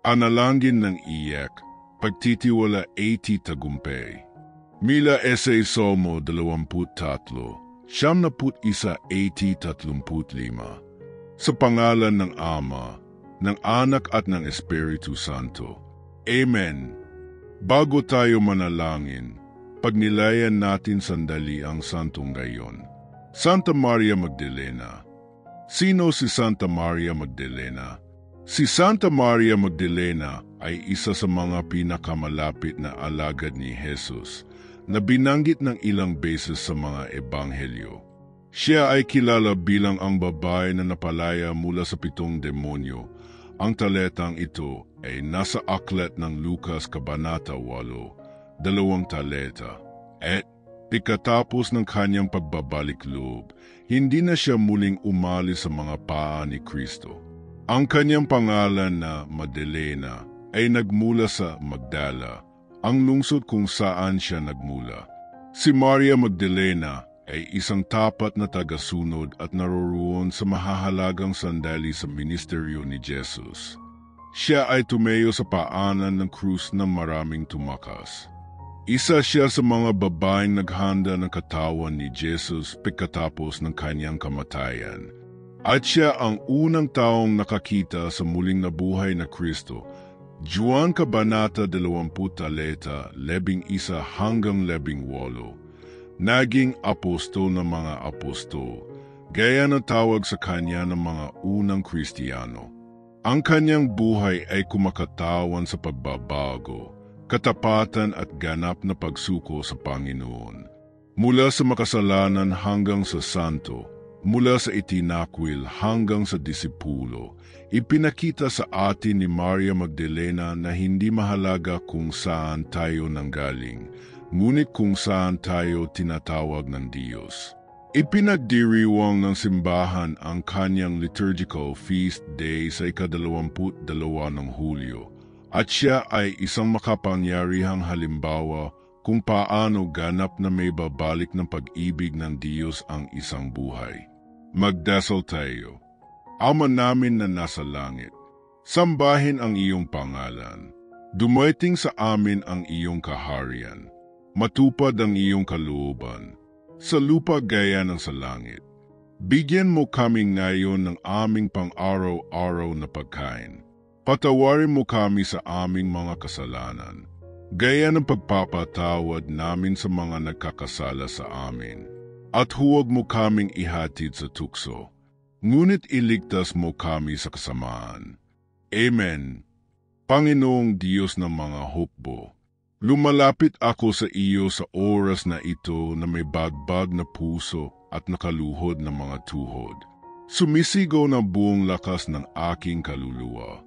Analangin ng iyak, pagtitiwala 80 tagumpay. Mila Essay Salmo 23, 71:35. Sa pangalan ng Ama, ng Anak at ng Espiritu Santo. Amen. Bago tayo manalangin, pagnilayan natin sandali ang santong gayon. Santa Maria Magdalena. Sino si Santa Maria Magdalena? Si Santa Maria Magdalena ay isa sa mga pinakamalapit na alagad ni Jesus na binanggit ng ilang beses sa mga ebanghelyo. Siya ay kilala bilang ang babae na napalaya mula sa 7 demonyo. Ang taletang ito ay nasa aklat ng Lucas Kabanata 8, 2 taleta. At pagkatapos ng kanyang pagbabalik loob, hindi na siya muling umalis sa mga paa ni Kristo. Ang kanyang pangalan na Magdalena ay nagmula sa Magdala, ang lungsod kung saan siya nagmula. Si Maria Magdalena ay isang tapat na tagasunod at naroroon sa mahahalagang sandali sa ministeryo ni Jesus. Siya ay tumayo sa paanan ng krus ng maraming tumakas. Isa siya sa mga babaeng naghanda ng katawan ni Jesus pagkatapos ng kanyang kamatayan. At siya ang unang taong nakakita sa muling nabuhay na Kristo. Juan Kabanata 20 taleta 11 hanggang 18. Naging apostol ng mga apostol, gaya ng tawag sa kanya ng mga unang Kristiyano. Ang kanyang buhay ay kumakatawan sa pagbabago, katapatan at ganap na pagsuko sa Panginoon. Mula sa makasalanan hanggang sa santo, mula sa itinakwil hanggang sa disipulo, ipinakita sa atin ni Maria Magdalena na hindi mahalaga kung saan tayo nanggaling, ngunit kung saan tayo tinatawag ng Diyos. Ipinagdiriwang ng simbahan ang kanyang liturgical feast day sa ika-22 ng Hulyo, at siya ay isang makapangyarihang halimbawa kung paano ganap na may babalik ng pag-ibig ng Diyos ang isang buhay. Magdasal tayo. Ama namin na nasa langit, sambahin ang iyong pangalan. Dumaiting sa amin ang iyong kaharian. Matupad ang iyong kalooban, sa lupa gaya ng sa langit. Bigyan mo kaming ngayon ng aming pang-araw-araw na pagkain. Patawarin mo kami sa aming mga kasalanan, gaya ng pagpapatawad namin sa mga nagkakasala sa amin. At huwag mo kaming ihatid sa tukso, ngunit iligtas mo kami sa kasamaan. Amen. Panginoong Diyos ng mga hukbo, lumalapit ako sa iyo sa oras na ito na may bagbag na puso at nakaluhod na mga tuhod. Sumisigaw na buong lakas ng aking kaluluwa.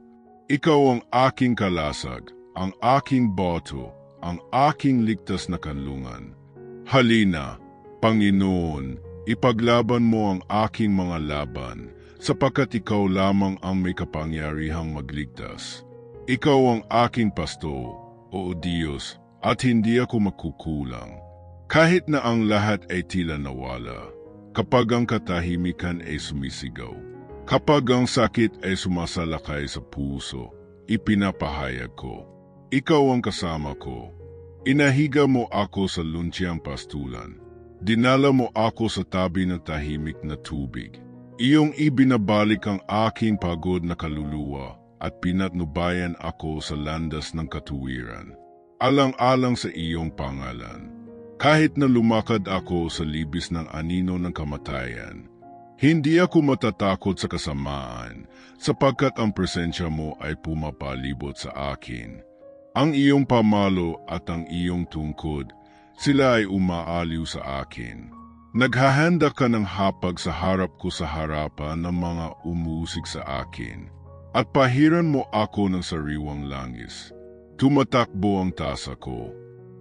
Ikaw ang aking kalasag, ang aking boto, ang aking ligtas na kanlungan. Halina, Panginoon, ipaglaban mo ang aking mga laban, sapagkat ikaw lamang ang may kapangyarihang magligtas. Ikaw ang aking pasto, O Diyos, at hindi ako makukulang. Kahit na ang lahat ay tila nawala, kapag ang katahimikan ay sumisigaw, kapag ang sakit ay sumasalakay sa puso, ipinapahayag ko, ikaw ang kasama ko. Inahiga mo ako sa luntiang pastulan. Dinala mo ako sa tabi ng tahimik na tubig. Iyong ibinabalik ang aking pagod na kaluluwa at pinatnubayan ako sa landas ng katuwiran. Alang-alang sa iyong pangalan. Kahit na lumakad ako sa libis ng anino ng kamatayan, hindi ako matatakot sa kasamaan, sapagkat ang presensya mo ay pumapalibot sa akin. Ang iyong pamalo at ang iyong tungkod, sila ay umaaliw sa akin. Naghahanda ka ng hapag sa harap ko sa harapan ng mga umusig sa akin, at pahiran mo ako ng sariwang langis. Tumatakbo ang tasa ko.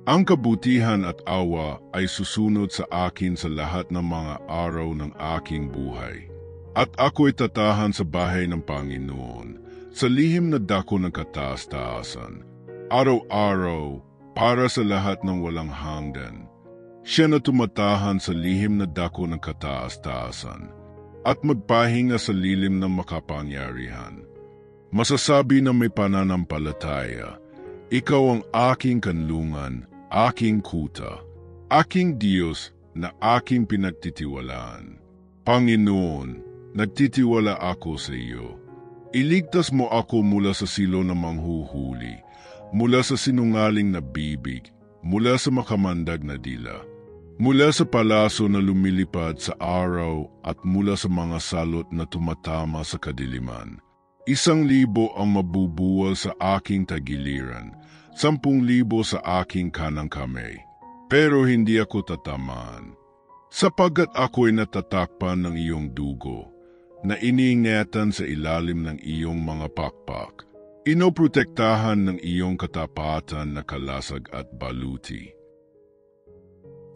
Ang kabutihan at awa ay susunod sa akin sa lahat ng mga araw ng aking buhay. At ako'y tatahan sa bahay ng Panginoon, sa lihim na dako ng kataas-taasan, araw-araw para sa lahat ng walang hanggan. Siya na tumatahan sa lihim na dako ng kataas-taasan, at magpahinga sa lilim ng makapangyarihan. Masasabi na may pananampalataya, ikaw ang aking kanlungan, aking kuta, aking Diyos na aking pinagtitiwalaan. Panginoon, nagtitiwala ako sa iyo. Iligtas mo ako mula sa silo na manghuhuli, mula sa sinungaling na bibig, mula sa makamandag na dila, mula sa palaso na lumilipad sa araw at mula sa mga salot na tumatama sa kadiliman. 1,000 ang mabubuwal sa aking tagiliran, 10,000 sa aking kanang kamay. Pero hindi ako tatamaan, sapagkat ako'y natatakpan ng iyong dugo, na iniingatan sa ilalim ng iyong mga pakpak. Inoprotektahan ng iyong katapatan na kalasag at baluti.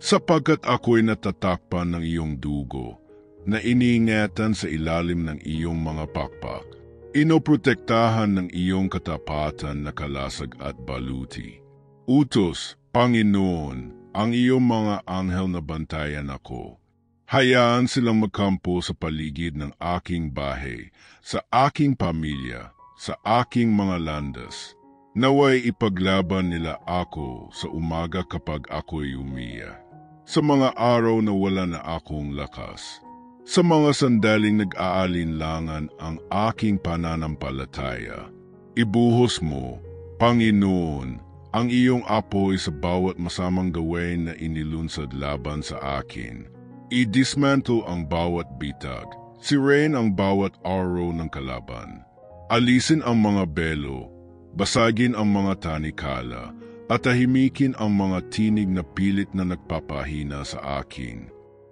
Sapagkat ako'y natatakpan ng iyong dugo, na iniingatan sa ilalim ng iyong mga pakpak. Inoprotektahan ng iyong katapatan na kalasag at baluti. Utos, Panginoon, ang iyong mga anghel na bantayan ako. Hayaan silang magkampo sa paligid ng aking bahay, sa aking pamilya, sa aking mga landas. Naway ipaglaban nila ako sa umaga kapag ako'y umiyak, sa mga araw na wala na akong lakas. Sa mga sandaling nag-aalinlangan ang aking pananampalataya, ibuhos mo, Panginoon, ang iyong apoy sa bawat masamang gawain na inilunsad laban sa akin. I-dismantle ang bawat bitag, sirain ang bawat arrow ng kalaban. Alisin ang mga belo, basagin ang mga tanikala, at tahimikin ang mga tinig na pilit na nagpapahina sa akin.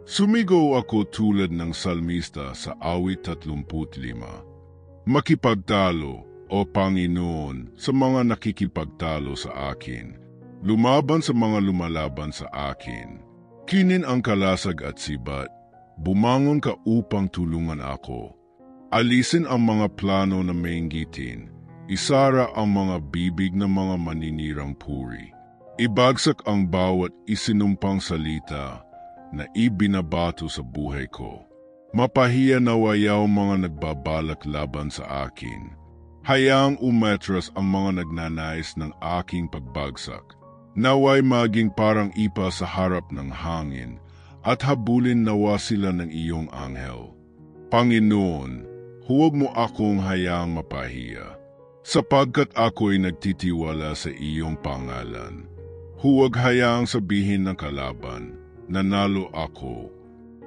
Sumigaw ako tulad ng salmista sa awit 35. Makipagtalo, O Panginoon, sa mga nakikipagtalo sa akin. Lumaban sa mga lumalaban sa akin. Kinin ang kalasag at sibat. Bumangon ka upang tulungan ako. Alisin ang mga plano na mainggitin. Isara ang mga bibig ng mga maninirang puri. Ibagsak ang bawat isinumpang salita na ibinabato sa buhay ko. Mapahiya nawayaw mga nagbabalak laban sa akin. Hayaang umetras ang mga nagnanais ng aking pagbagsak. Naway maging parang ipa sa harap ng hangin at habulin nawa sila ng iyong anghel. Panginoon, huwag mo akong hayaang mapahiya, sapagkat ako'y nagtitiwala sa iyong pangalan. Huwag hayaang sabihin ng kalaban, nanalo ako,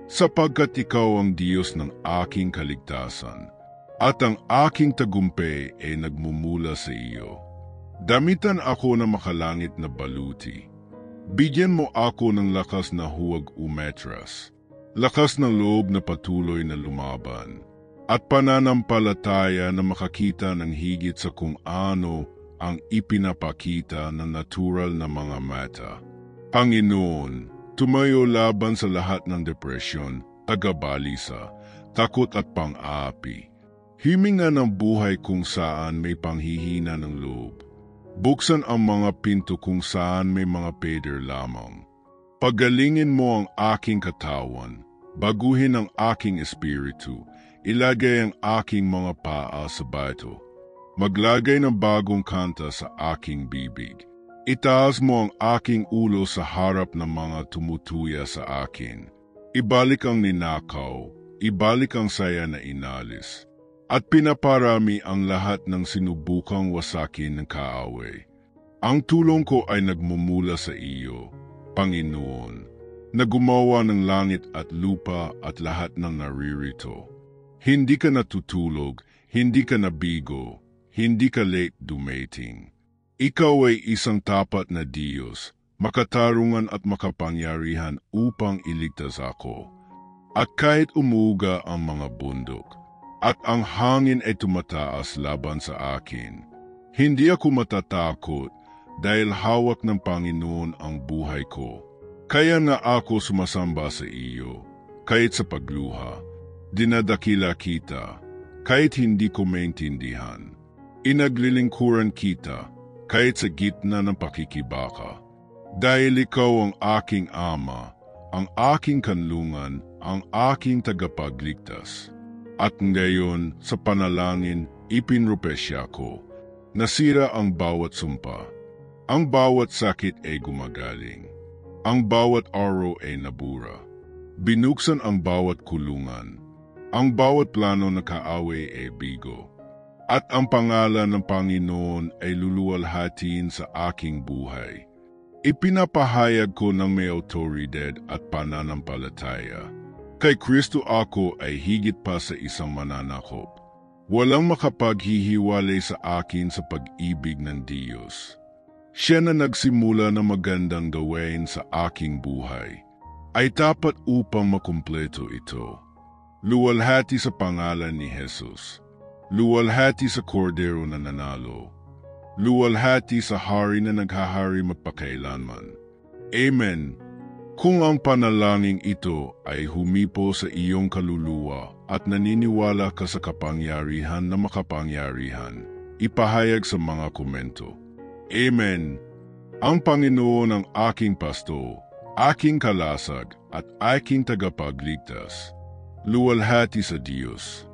sapagkat ikaw ang Diyos ng aking kaligtasan, at ang aking tagumpay ay nagmumula sa iyo. Damitan ako ng makalangit na baluti. Bigyan mo ako ng lakas na huwag umetras, lakas ng loob na patuloy na lumaban, at pananampalataya na makakita ng higit sa kung ano ang ipinapakita ng natural na mga mata. Panginoon, tumayo laban sa lahat ng depresyon, tagabalisa, takot at pang-aapi. Himinga ng buhay kung saan may panghihina ng loob. Buksan ang mga pinto kung saan may mga pader lamang. Pagalingin mo ang aking katawan, baguhin ang aking espiritu, ilagay ang aking mga paa sa bato. Maglagay ng bagong kanta sa aking bibig. Itaas mo ang aking ulo sa harap ng mga tumutuya sa akin. Ibalik ang ninakaw, ibalik ang saya na inalis. At pinaparami ang lahat ng sinubukang wasakin ng kaaway. Ang tulong ko ay nagmumula sa iyo, Panginoon, na gumawa ng langit at lupa at lahat ng naririto. Hindi ka natutulog, hindi ka nabigo, hindi ka late dumating. Ikaw ay isang tapat na Diyos, makatarungan at makapangyarihan upang iligtas ako. At kahit umuga ang mga bundok, at ang hangin ay tumataas laban sa akin, hindi ako matatakot dahil hawak ng Panginoon ang buhay ko. Kaya nga ako sumasamba sa iyo, kahit sa pagluha, dinadakila kita, kahit hindi ko maintindihan. Inaglilingkuran kita, kahit sa gitna ng pakikibaka. Dahil ikaw ang aking ama, ang aking kanlungan, ang aking tagapagligtas. At ngayon, sa panalangin, ipinrupesya ko. Nasira ang bawat sumpa. Ang bawat sakit ay gumagaling. Ang bawat araw ay nabura. Binuksan ang bawat kulungan. Ang bawat plano na kaaway ay bigo. At ang pangalan ng Panginoon ay luluwalhatiin sa aking buhay. Ipinapahayag ko ng may autoridad at pananampalataya. Kay Kristo ako ay higit pa sa isang mananakop. Walang makapaghihiwalay sa akin sa pag-ibig ng Diyos. Siya na nagsimula ng magandang gawain sa aking buhay ay tapat upang makumpleto ito. Luwalhati sa pangalan ni Jesus. Luwalhati sa kordero na nanalo. Luwalhati sa hari na naghahari magpakailanman. Amen. Kung ang panalangin ito ay humipo sa iyong kaluluwa at naniniwala ka sa kapangyarihan na makapangyarihan, ipahayag sa mga komento. Amen. Ang Panginoon ang aking pasto, aking kalasag at aking tagapagligtas. Luwalhati sa Diyos.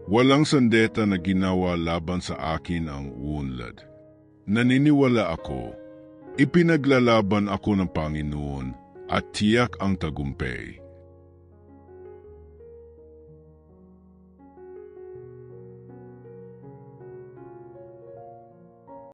Walang sandeta na ginawa laban sa akin ang uunlad. Naniniwala ako, ipinaglalaban ako ng Panginoon at tiyak ang tagumpay.